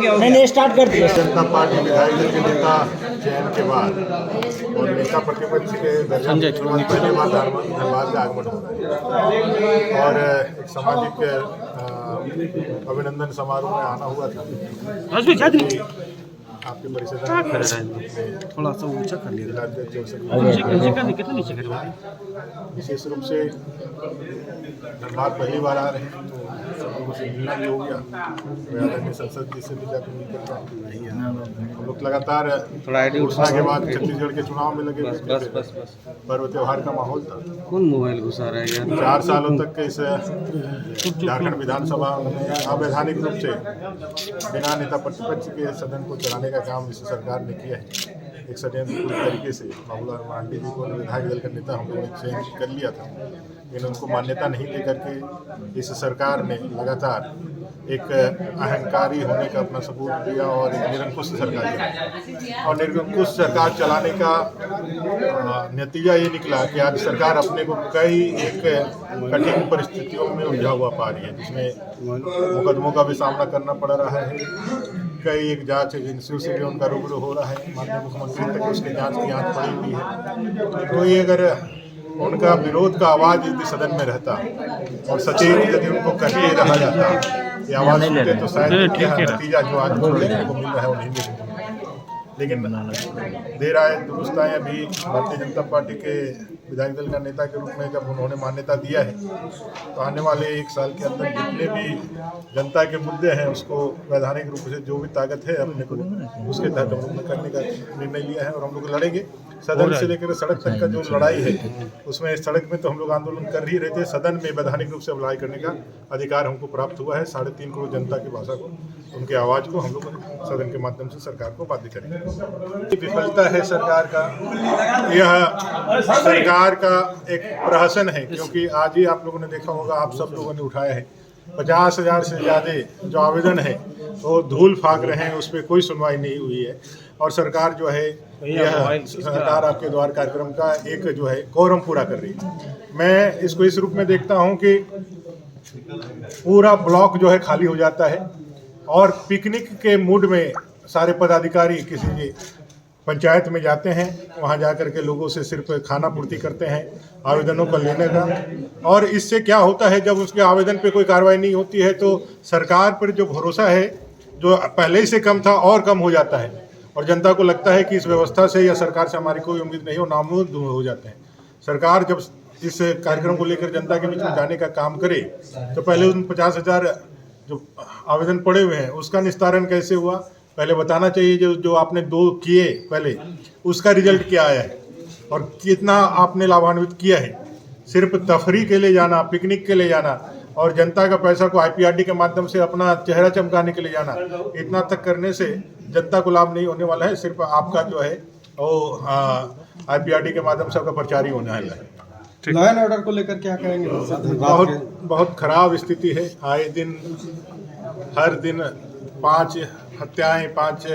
नहीं स्टार्ट कर दिया। जनता पार्टी विधायक दल के नेता चयन के बाद और नेता प्रतिपक्ष के दर्जा पहली बार धनबाद का आगमन हो रहा है और एक सामाजिक अभिनंदन समारोह में आना हुआ था। आपके परिषद थोड़ा सा ऊंचा कर लिया, विशेष रूप से धनबाद पहली बार आ रहे हैं तो सब लोगों से मिलना भी हो गया। आदरणीय संसद जी से भी जाकर मिलकर हम लोग लगातार घोषणा के बाद छत्तीसगढ़ के चुनाव में लगे। बस पर्व त्योहार का माहौल था। कौन मोबाइल घुसा रहा है यार? 4 सालों तक इस झारखंड विधानसभा में अवैधानिक रूप से बिना नेता प्रतिपक्ष के सदन को चलाने का काम इस सरकार ने किया है। एक षड्यंत्रपूर्ण तरीके से बाबूलाल मरांडी जी को विधायक दल का नेता हम लोगों ने चयन कर लिया था, लेकिन उनको मान्यता नहीं देकर के इस सरकार ने लगातार एक अहंकारी होने का अपना सबूत दिया और एक निरंकुश सरकार चलाई। और निरंकुश सरकार चलाने का नतीजा ये निकला कि आज सरकार अपने को कई एक कठिन परिस्थितियों में उलझा हुआ पा रही है, जिसमें मुकदमों का भी सामना करना पड़ रहा है। कई एक जांच एजेंसियों से भी उनका रूबरू हो रहा है। माननीय मुख्यमंत्री तक उसके जांच की आंच पड़ी हुई है। तो ये अगर उनका विरोध का आवाज़ यदि सदन में रहता और सचेत यदि उनको कहीं रहा जाता, ये आवाज़ सुनते तो शायद नतीजा जो आज देखने को मिल रहा है वो नहीं मिल रहा। लेकिन देर आए दुरुस्त आए, अभी भारतीय जनता पार्टी के विधायक दल का नेता के रूप में जब उन्होंने मान्यता दिया है तो आने वाले 1 साल के अंदर जितने भी जनता के मुद्दे हैं उसको वैधानिक रूप से जो भी ताकत है अपने को उसके तहत हम लोग ने करने का निर्णय लिया है। और हम लोग लड़ेंगे सदन से लेकर सड़क तक का जो लड़ाई है उसमें सड़क में तो हम लोग आंदोलन कर ही रहे थे, सदन में वैधानिक रूप से लड़ाई करने का अधिकार हमको प्राप्त हुआ है। 3.5 करोड़ जनता की भाषा को, उनकी आवाज़ को हम लोग सदन के माध्यम से सरकार को बाध्य करेंगे। विफलता है सरकार का, यह सरकार का एक प्रहसन है, क्योंकि आज ही आप लोगों ने देखा होगा, आप सब लोगों ने उठाया है 50,000 से ज़्यादा जो आवेदन है वो धूल फाक रहे हैं, उस पर कोई सुनवाई नहीं हुई है। और सरकार जो है यह सरकार आपके द्वार कार्यक्रम का एक जो है कोरम पूरा कर रही है। मैं इसको इस रूप में देखता हूं कि पूरा ब्लॉक जो है खाली हो जाता है और पिकनिक के मूड में सारे पदाधिकारी किसी पंचायत में जाते हैं, वहां जाकर के लोगों से सिर्फ खाना पूर्ति करते हैं आवेदनों को लेने का। और इससे क्या होता है, जब उसके आवेदन पे कोई कार्रवाई नहीं होती है तो सरकार पर जो भरोसा है जो पहले ही से कम था और कम हो जाता है और जनता को लगता है कि इस व्यवस्था से या सरकार से हमारी कोई उम्मीद नहीं हो, नाउम्मीद हो जाते हैं। सरकार जब इस कार्यक्रम को लेकर जनता के बीच में जाने का काम करे तो पहले उन 50,000 जो आवेदन पड़े हुए हैं उसका निस्तारण कैसे हुआ पहले बताना चाहिए। जो आपने 2 किए पहले उसका रिजल्ट क्या आया है और कितना आपने लाभान्वित किया है। सिर्फ तफरी के लिए जाना, पिकनिक के लिए जाना और जनता का पैसा को IPRD के माध्यम से अपना चेहरा चमकाने के लिए जाना, इतना तक करने से जनता को लाभ नहीं होने वाला है। सिर्फ आपका जो है वो IPRD के माध्यम से आपका प्रचार ही होने वाला है। लॉ एंड ऑर्डर को लेकर क्या कहेंगे? बहुत खराब स्थिति है। आए दिन हर दिन 5 हत्याएं, 5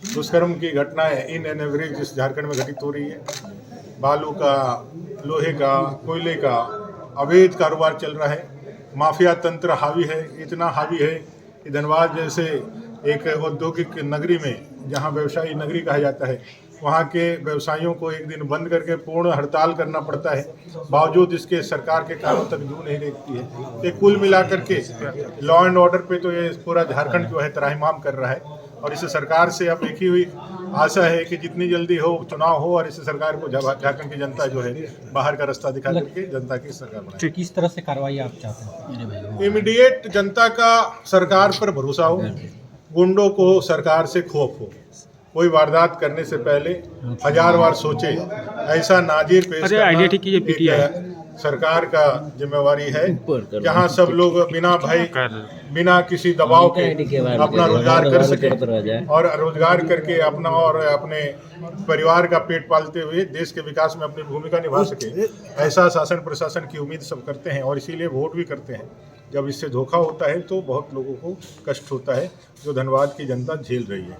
दुष्कर्म की घटनाएं इन एन एवरेज इस झारखंड में घटित हो रही है। बालू का, लोहे का, कोयले का अवैध कारोबार चल रहा है। माफिया तंत्र हावी है, इतना हावी है कि धनबाद जैसे एक औद्योगिक नगरी में, जहां व्यवसायी नगरी कहा जाता है, वहां के व्यवसायियों को एक दिन बंद करके पूर्ण हड़ताल करना पड़ता है, बावजूद इसके सरकार के कानों तक जू नहीं देखती है। तो कुल मिलाकर के लॉ एंड ऑर्डर पे तो ये पूरा झारखंड जो है त्राहिमाम कर रहा है। और इस सरकार से अब एक ही आशा है कि जितनी जल्दी हो चुनाव हो और इस सरकार को झारखंड की जनता जो है बाहर का रास्ता दिखा करके जनता की सरकार बनाए। किस तरह से कार्रवाई आप चाहते हैं? इमीडिएट जनता का सरकार पर भरोसा हो, गुंडों को सरकार से खौफ हो, कोई वारदात करने से पहले 1000 बार सोचे। ऐसा नाजिर पेश करना सरकार का जिम्मेवारी है, जहां सब लोग बिना भय, बिना किसी दबाव के अपना रोजगार कर सके और रोजगार करके अपना और अपने परिवार का पेट पालते हुए देश के विकास में अपनी भूमिका निभा सके। ऐसा शासन प्रशासन की उम्मीद सब करते हैं और इसीलिए वोट भी करते हैं। जब इससे धोखा होता है तो बहुत लोगों को कष्ट होता है, जो धनबाद की जनता झेल रही है।